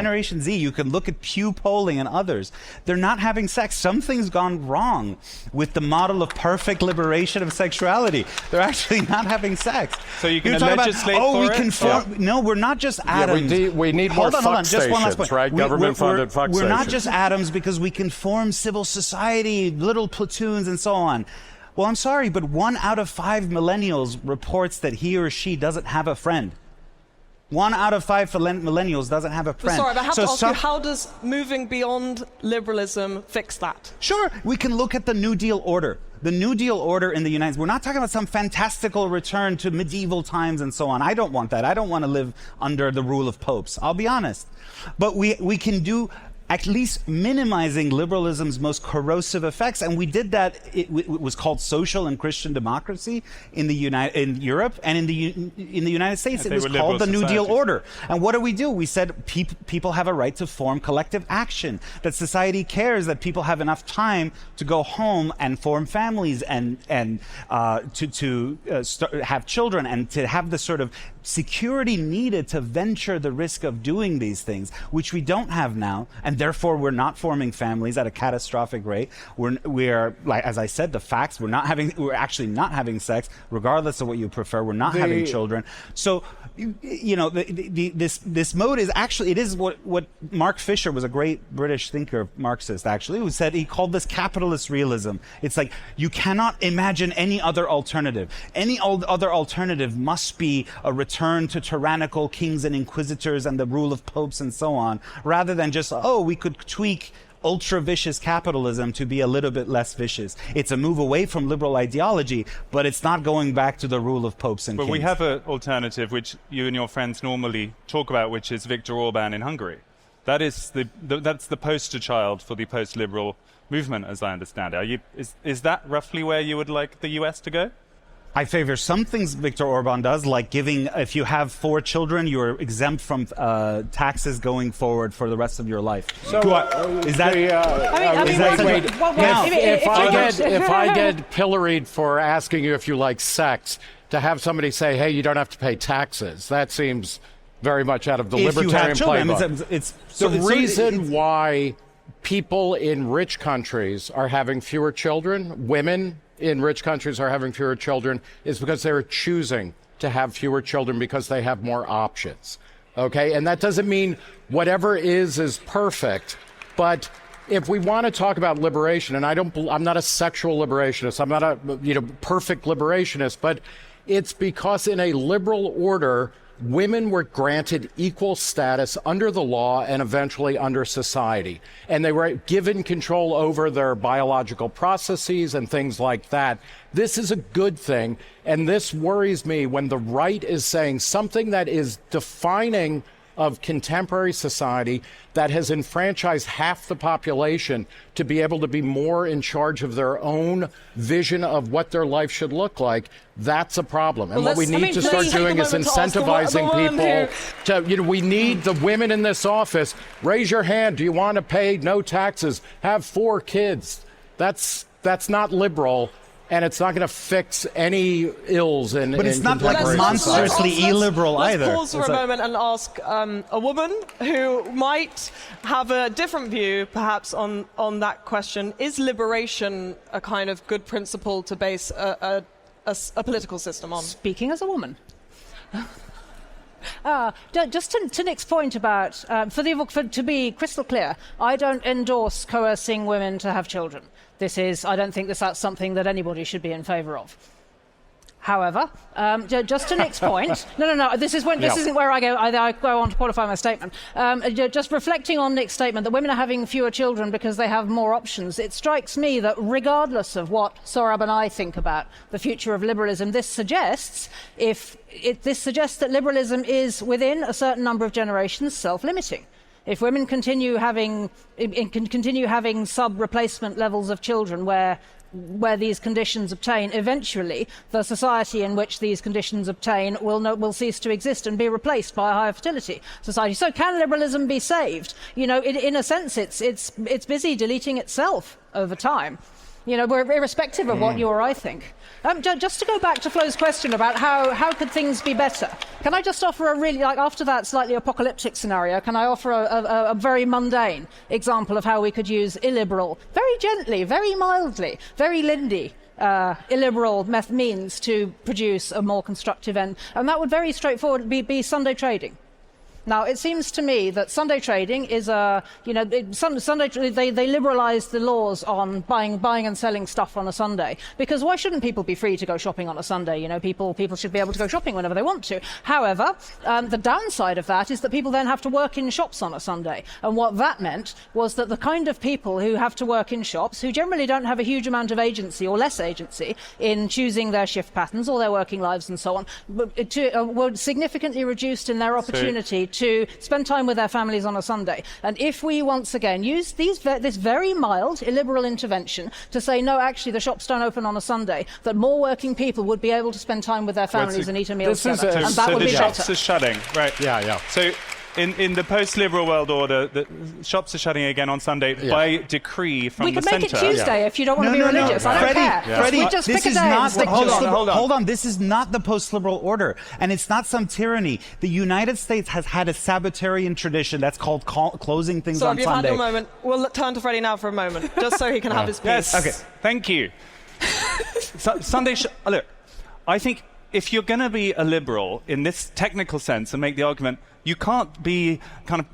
Z. You can look at Pew polling and others. They're not having sex. Something's gone wrong with the model of perfect liberation of sexuality. They're actually not having sex. So you can legislate for it? No, we're not just atoms. We need more fuck just one last stations, point. right? Government-funded fuck stations. We're not just atoms because we can form civil society, little platoons, and so on. Well, I'm sorry, but 1 out of 5 millennials reports that he or she doesn't have a friend. 1 out of 5 millennials doesn't have a friend. Sorry, but I have to ask you, how does moving beyond liberalism fix that? Sure, we can look at the New Deal order. The New Deal order in the United States, we're not talking about some fantastical return to medieval times and so on. I don't want that. I don't want to live under the rule of popes. I'll be honest. But we can do at least minimizing liberalism's most corrosive effects, and we did that. It was called social and Christian democracy in Europe, and in the United States, it was called the New Deal order. And what do? We said people have a right to form collective action, that society cares that people have enough time to go home and form families and to have children, and to have the sort of security needed to venture the risk of doing these things, which we don't have now, and therefore we're not forming families at a catastrophic rate. We are, like as I said, the facts. We're actually not having sex, regardless of what you prefer. We're not having children. So, this mode is actually, it is what Mark Fisher was, a great British thinker, Marxist actually, who said, he called this capitalist realism. It's like you cannot imagine any other alternative. Any other alternative must be a return to tyrannical kings and inquisitors and the rule of popes and so on, rather than just, we could tweak ultra-vicious capitalism to be a little bit less vicious. It's a move away from liberal ideology, but it's not going back to the rule of popes and kings. But we have an alternative, which you and your friends normally talk about, which is Viktor Orban in Hungary. That is that's the poster child for the post-liberal movement, as I understand it. Is that roughly where you would like the US to go? I favor some things Viktor Orban does, like giving, if you have 4 children, you're exempt from taxes going forward for the rest of your life. So, is that... If I get pilloried for asking you if you like sex, to have somebody say, hey, you don't have to pay taxes, that seems very much out of the If you have libertarian children, playbook. it's reason why people in rich countries are having fewer children, women in rich countries are having fewer children, is because they're choosing to have fewer children because they have more options. Okay, and that doesn't mean whatever is perfect, but if we want to talk about liberation, and I'm not a sexual liberationist, I'm not a perfect liberationist, but it's because in a liberal order, women were granted equal status under the law and eventually under society. And they were given control over their biological processes and things like that. This is a good thing. And this worries me when the right is saying something that is defining of contemporary society, that has enfranchised half the population to be able to be more in charge of their own vision of what their life should look like. That's a problem. And what we need to start doing is incentivizing people to, we need the women in this office. Raise your hand. Do you want to pay no taxes? Have 4 kids. That's not liberal. And it's not going to fix any ills in But it's not like monstrously illiberal either. Let's pause for a moment and ask a woman who might have a different view, perhaps, on that question. Is liberation a kind of good principle to base a political system on? Speaking as a woman. Just to Nick's point about, to be crystal clear, I don't endorse coercing women to have children. I don't think that's something that anybody should be in favour of. However, just to Nick's point, no, this isn't where I go on to qualify my statement. Just reflecting on Nick's statement that women are having fewer children because they have more options, it strikes me that regardless of what Sohrab and I think about the future of liberalism, this suggests that liberalism is, within a certain number of generations, self-limiting. If women continue having sub-replacement levels of children where these conditions obtain, eventually the society in which these conditions obtain will cease to exist and be replaced by a higher fertility society. So can liberalism be saved? In a sense, it's busy deleting itself over time. Irrespective of what you or I think. Just to go back to Flo's question about how could things be better, can I just offer a really, after that slightly apocalyptic scenario, can I offer a very mundane example of how we could use illiberal, very gently, very mildly, very Lindy, illiberal means to produce a more constructive end? And that would very straightforwardly be Sunday trading. Now, it seems to me that Sunday trading is they liberalised the laws on buying and selling stuff on a Sunday, because why shouldn't people be free to go shopping on a Sunday? People should be able to go shopping whenever they want to. However, the downside of that is that people then have to work in shops on a Sunday. And what that meant was that the kind of people who have to work in shops, who generally don't have a huge amount of agency or less agency in choosing their shift patterns or their working lives and so on, were significantly reduced in their opportunity to spend time with their families on a Sunday. And if we once again use this very mild illiberal intervention to say, no, actually the shops don't open on a Sunday, that more working people would be able to spend time with their families and eat a meal together. And that would be better. So the shops are shutting, right? Yeah. So in the post-liberal world order, the shops are shutting again on Sunday by decree from the centre. We could make it Tuesday if you don't want to be religious. I don't care. Freddie, just this pick is a day not the hold on. This is not the post-liberal order, and it's not some tyranny. The United States has had a Sabbatarian tradition that's called closing things on Sunday. So you've had your moment. We'll turn to Freddie now for a moment, just so he can have his piece. Yes. Okay. Thank you. Sunday. Look, I think if you're going to be a liberal in this technical sense and make the argument, you can't be kind of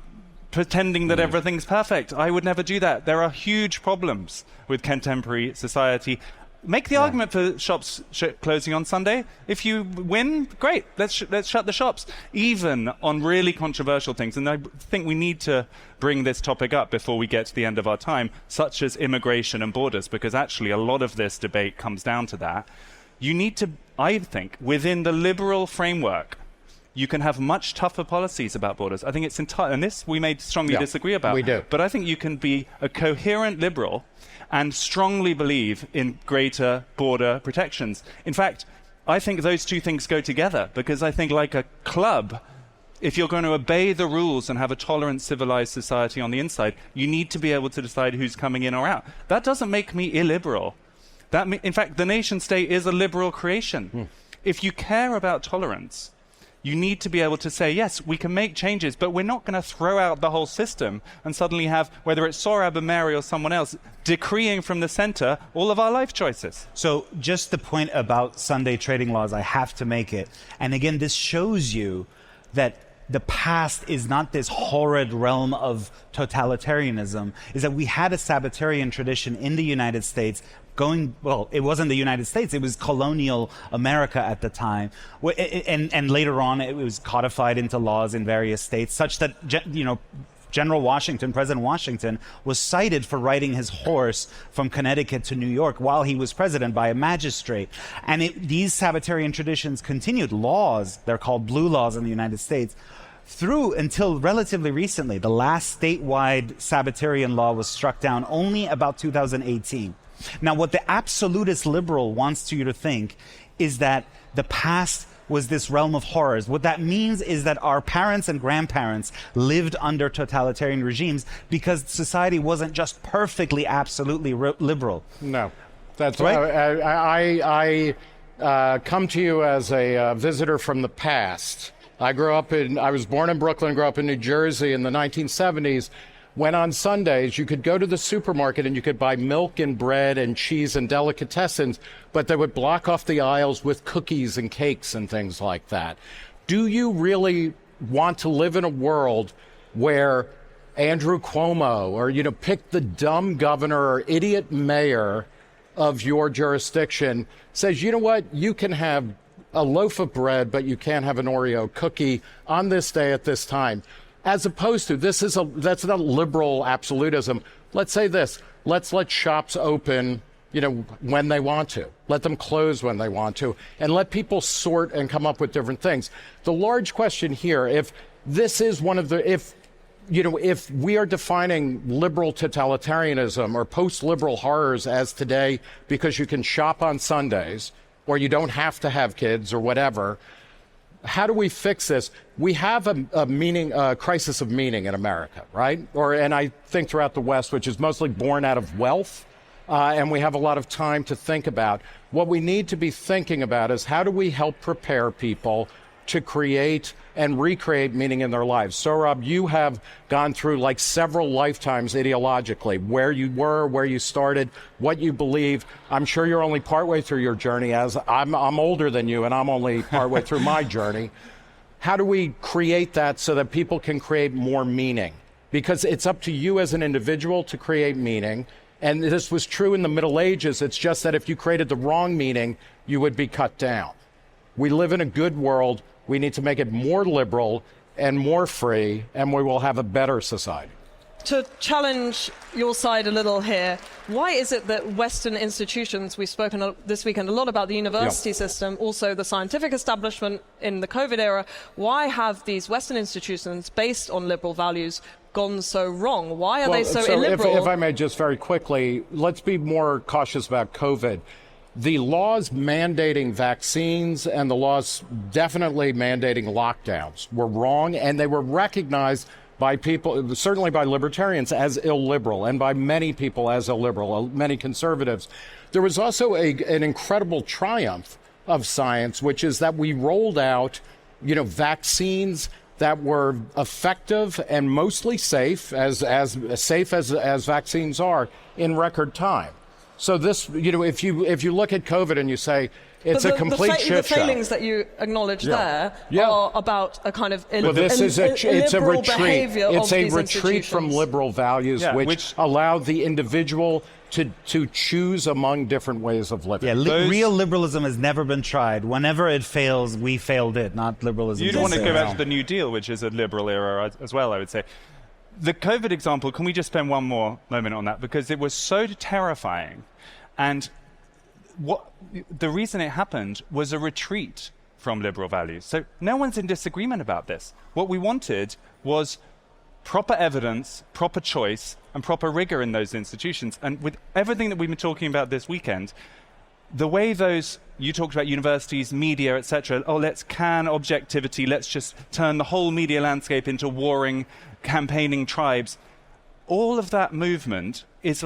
pretending that everything's perfect. I would never do that. There are huge problems with contemporary society. Make the argument for shops closing on Sunday. If you win, great. Let's shut the shops, even on really controversial things. And I think we need to bring this topic up before we get to the end of our time, such as immigration and borders, because actually a lot of this debate comes down to that. You need to, I think, within the liberal framework, you can have much tougher policies about borders. I think it's entirely, and this we may strongly disagree about. We do. But I think you can be a coherent liberal and strongly believe in greater border protections. In fact, I think those two things go together, because I think like a club, if you're going to obey the rules and have a tolerant, civilized society on the inside, you need to be able to decide who's coming in or out. That doesn't make me illiberal. In fact, the nation state is a liberal creation. If you care about tolerance, You need to be able to say, yes, we can make changes, but we're not going to throw out the whole system and suddenly have, whether it's Sohrab Ahmari or someone else, decreeing from the center all of our life choices. So just the point about Sunday trading laws, I have to make it. And again, this shows you that the past is not this horrid realm of totalitarianism, is that we had a Sabbatarian tradition in the United States it wasn't the United States, it was colonial America at the time. And later on, it was codified into laws in various states, such that, General Washington, President Washington, was cited for riding his horse from Connecticut to New York while he was president by a magistrate. And these Sabbatarian traditions continued. Laws, they're called blue laws in the United States, through until relatively recently. The last statewide Sabbatarian law was struck down only about 2018. Now, what the absolutist liberal wants you to think is that the past was this realm of horrors. What that means is that our parents and grandparents lived under totalitarian regimes because society wasn't just perfectly, absolutely liberal. No. That's right. I come to you as a visitor from the past. I was born in Brooklyn, grew up in New Jersey in the 1970s, when on Sundays you could go to the supermarket and you could buy milk and bread and cheese and delicatessens, but they would block off the aisles with cookies and cakes and things like that. Do you really want to live in a world where Andrew Cuomo or, pick the dumb governor or idiot mayor of your jurisdiction says, you know what, you can have a loaf of bread, but you can't have an Oreo cookie on this day at this time? As opposed to, that's not liberal absolutism. Let's say this, let's let shops open, when they want to. Let them close when they want to, and let people sort and come up with different things. The large question here, if this is if we are defining liberal totalitarianism or post-liberal horrors as today because you can shop on Sundays or you don't have to have kids or whatever, how do we fix this? We have a crisis of meaning in America, right? And I think throughout the West, which is mostly born out of wealth, and we have a lot of time to think about. What we need to be thinking about is how do we help prepare people to create and recreate meaning in their lives. Sohrab, you have gone through several lifetimes ideologically, where you were, where you started, what you believe. I'm sure you're only partway through your journey, as I'm older than you and I'm only partway through my journey. How do we create that so that people can create more meaning? Because it's up to you as an individual to create meaning. And this was true in the Middle Ages. It's just that if you created the wrong meaning, you would be cut down. We live in a good world. We need to make it more liberal and more free, and we will have a better society. To challenge your side a little here, why is it that Western institutions, we've spoken this weekend a lot about the university system, also the scientific establishment in the COVID era, why have these Western institutions based on liberal values gone so wrong? Why are they so illiberal? If I may just very quickly, let's be more cautious about COVID. The laws mandating vaccines and the laws definitely mandating lockdowns were wrong, and they were recognized by people, certainly by libertarians, as illiberal, and by many people as illiberal, many conservatives. There was also an incredible triumph of science, which is that we rolled out, vaccines that were effective and mostly safe, as safe as vaccines are, in record time. So this, if you look at COVID and you say it's a complete shit show. The failings that you acknowledge there are about a kind of it's a retreat. Behavior it's of a these retreat from liberal values, which allow the individual to choose among different ways of living. Yeah, real liberalism has never been tried. Whenever it fails, we failed it, not liberalism. You'd want to go back to the New Deal, which is a liberal era as well, I would say. The COVID example, can we just spend one more moment on that? Because it was so terrifying. And the reason it happened was a retreat from liberal values. So no one's in disagreement about this. What we wanted was proper evidence, proper choice, and proper rigor in those institutions. And with everything that we've been talking about this weekend, the way you talked about universities, media, etc. Let's can objectivity, let's just turn the whole media landscape into warring, campaigning tribes. All of that movement is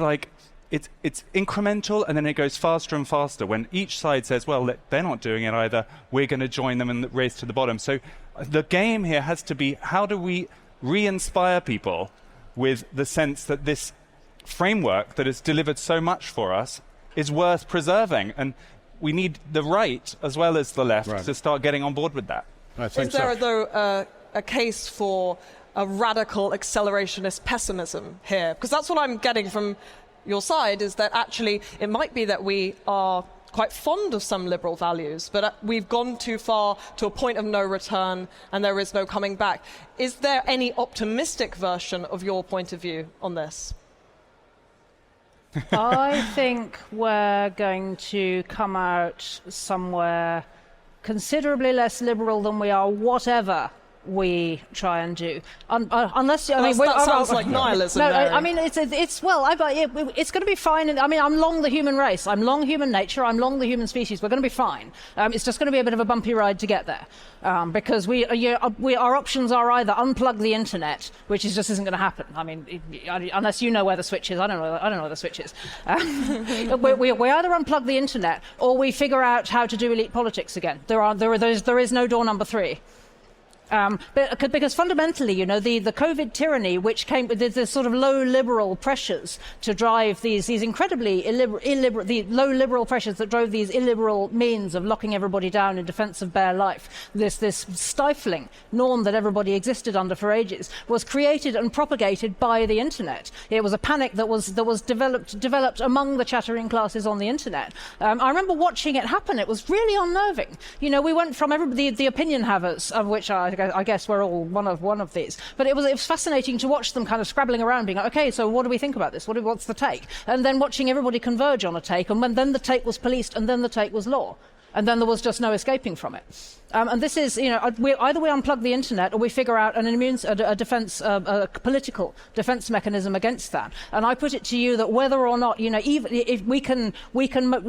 it's incremental, and then it goes faster and faster when each side says, well, they're not doing it either, we're going to join them and race to the bottom. So the game here has to be, how do we re-inspire people with the sense that this framework that has delivered so much for us is worth preserving? And we need the right as well as the left to start getting on board with that. I think Is there, though, a case for a radical accelerationist pessimism here? Because that's what I'm getting from your side, is that actually it might be that we are quite fond of some liberal values, but we've gone too far to a point of no return and there is no coming back. Is there any optimistic version of your point of view on this? I think we're going to come out somewhere considerably less liberal than we are, whatever we try and do, unless I mean that sounds like nihilism. No, Mary. I mean it's well, it's going to be fine. I mean, I'm long the human race, I'm long human nature, I'm long the human species. We're going to be fine. It's just going to be a bit of a bumpy ride to get there, because our options are either unplug the internet, which just isn't going to happen. I mean, unless you know where the switch is, I don't know where the switch is. We either unplug the internet or we figure out how to do elite politics again. There is no door number 3. Because fundamentally, you know, the COVID tyranny, which came with the sort of low liberal pressures to drive these incredibly illiberal, the low liberal pressures that drove these illiberal means of locking everybody down in defence of bare life, this stifling norm that everybody existed under for ages, was created and propagated by the internet. It was a panic that was developed among the chattering classes on the internet. I remember watching it happen. It was really unnerving. You know, we went from everybody, the opinion havers, of which I guess we're all one of these. But it was fascinating to watch them kind of scrabbling around, being like, okay, so what do we think about this? What's the take? And then watching everybody converge on a take, and then the take was policed, and then the take was law. And then there was just no escaping from it. And this is, you know, either we unplug the internet or we figure out a political defense mechanism against that. And I put it to you that whether or not, you know, even if we can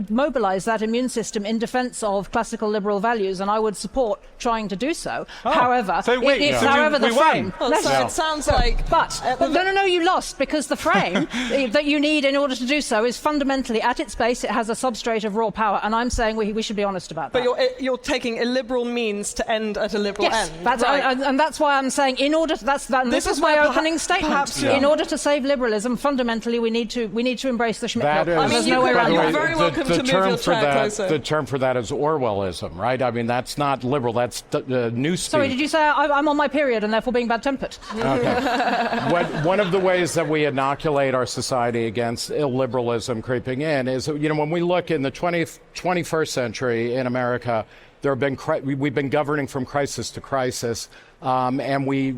mobilize that immune system in defense of classical liberal values, and I would support trying to do so. However, the frame. It sounds like. But no, you lost, because the frame that you need in order to do so is fundamentally, at its base, it has a substrate of raw power, and I'm saying we should be honest about that. But you're taking illiberal means to end at a liberal end. That's and that's why I'm saying, in order to, this is my opening statement. In order to save liberalism, fundamentally we need to embrace the Schmidt model. I mean, no way around you're it. very welcome to move your chair closer. The term for that is Orwellism, right? I mean, that's not liberal. That's newspeak. Sorry, did you say I'm on my period and therefore being bad-tempered? Okay. One of the ways that we inoculate our society against illiberalism creeping in is, you know, when we look in the 21st century in America, we've been governing from crisis to crisis, and we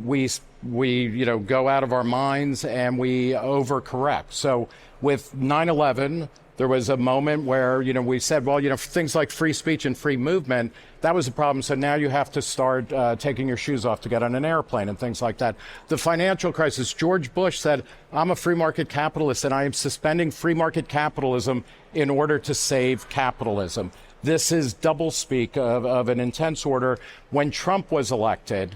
you know, go out of our minds and we overcorrect. So with 9/11, there was a moment where, you know, we said, well, you know, things like free speech and free movement, that was a problem. So now you have to start taking your shoes off to get on an airplane and things like that. The financial crisis, George Bush said, I'm a free market capitalist and I am suspending free market capitalism in order to save capitalism. This is doublespeak of an intense order. When Trump was elected,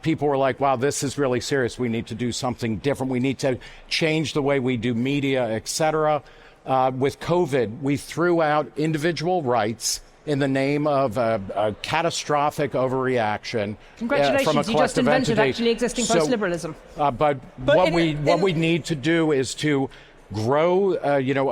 people were like, wow, this is really serious. We need to do something different. We need to change the way we do media, etc. With COVID, we threw out individual rights in the name of a catastrophic overreaction. Congratulations, from a you just invented entity. actually existing post-liberalism. But what we need to do is to grow, you know,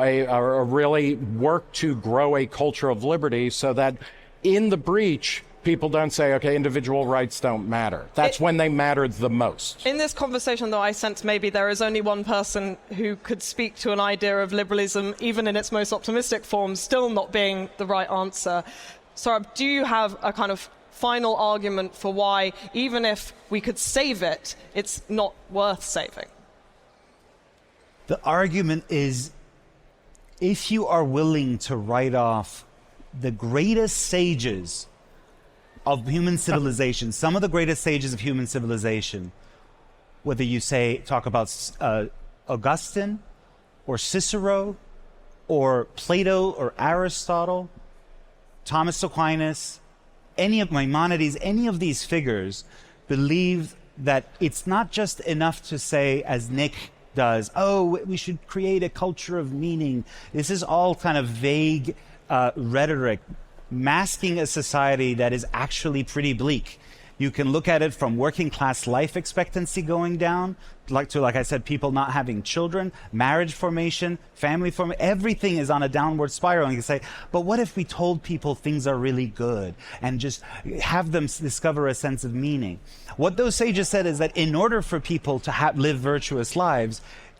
really work to grow a culture of liberty, so that in the breach, people don't say, okay, individual rights don't matter. That's when they matter the most. In this conversation, though, I sense maybe there is only one person who could speak to an idea of liberalism, even in its most optimistic form, still not being the right answer. Sohrab, do you have a kind of final argument for why, even if we could save it, it's not worth saving? The argument is, if you are willing to write off the greatest sages of human civilization, some of the greatest sages of human civilization, whether you talk about Augustine or Cicero or Plato or Aristotle, Thomas Aquinas, any of Maimonides, any of these figures believed that it's not just enough to say, as Nick does. Oh, we should create a culture of meaning. This is all kind of vague rhetoric, masking a society that is actually pretty bleak. You can look at it from working class life expectancy going down, like I said, people not having children, marriage formation, family formation, everything is on a downward spiral. And you can say, but what if we told people things are really good and just have them discover a sense of meaning? What those sages said is that in order for people to live virtuous lives,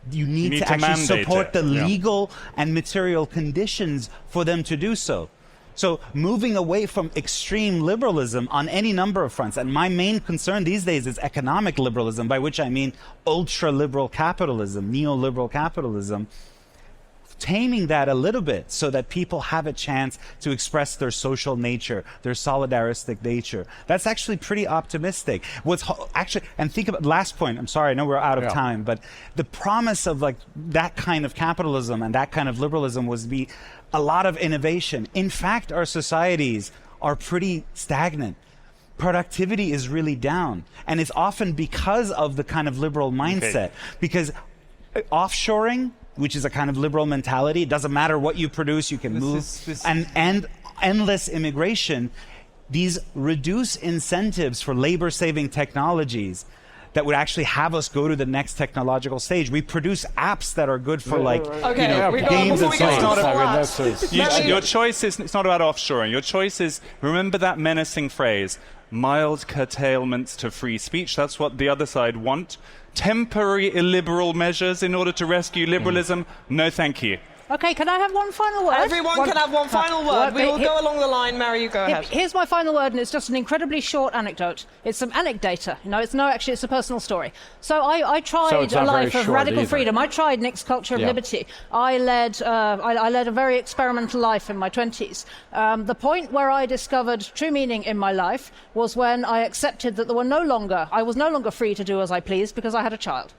you need to actually support the legal and material conditions for them to do so. So moving away from extreme liberalism on any number of fronts, and my main concern these days is economic liberalism, by which I mean ultra-liberal capitalism, neoliberal capitalism, taming that a little bit so that people have a chance to express their social nature, their solidaristic nature. That's actually pretty optimistic. And think about, last point, I'm sorry, I know we're out of time, but the promise of like that kind of capitalism and that kind of liberalism was to be a lot of innovation. In fact, our societies are pretty stagnant. Productivity is really down. And it's often because of the kind of liberal mindset. Because offshoring, which is a kind of liberal mentality, it doesn't matter what you produce, you can move. And endless immigration, these reduce incentives for labor-saving technologies that would actually have us go to the next technological stage. We produce apps that are good for games and so on. Your choice is, it's not about offshoring. Your choice is, remember that menacing phrase, mild curtailments to free speech. That's what the other side want. Temporary illiberal measures in order to rescue liberalism. No, thank you. Okay, can I have one final word? Everyone can have one final word. We will go along the line. Mary, you go ahead. Here's my final word, and it's just an incredibly short anecdote. It's some anecdata. It's a personal story. So I tried a life of radical freedom. I tried Nick's culture of liberty. I led a very experimental life in my 20s. The point where I discovered true meaning in my life was when I accepted that I was no longer free to do as I pleased because I had a child.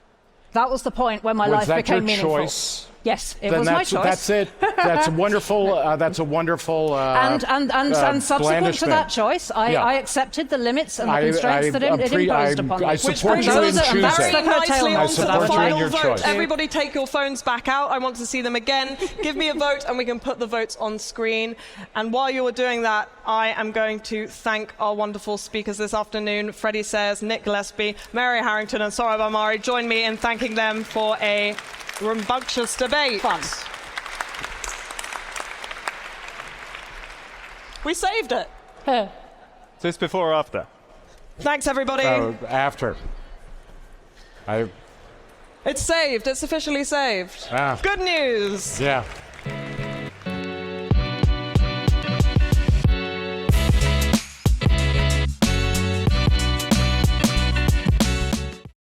That was the point when my life became meaningful. Was that your choice? Yes, it was my choice. That's it. That's a wonderful. That's a wonderful. And subsequent to that choice, I accepted the limits and the constraints that it imposed upon me. I support you in choosing. Very nicely on to the final vote. Choice. Everybody, take your phones back out. I want to see them again. Give me a vote, and we can put the votes on screen. And while you are doing that, I am going to thank our wonderful speakers this afternoon: Freddie Sayers, Nick Gillespie, Mary Harrington, and Sohrab Ahmari. Join me in thanking them for a rambunctious debate. Fun. We saved it. Is this before or after? Thanks, everybody. After. It's saved. It's officially saved. Good news. Yeah.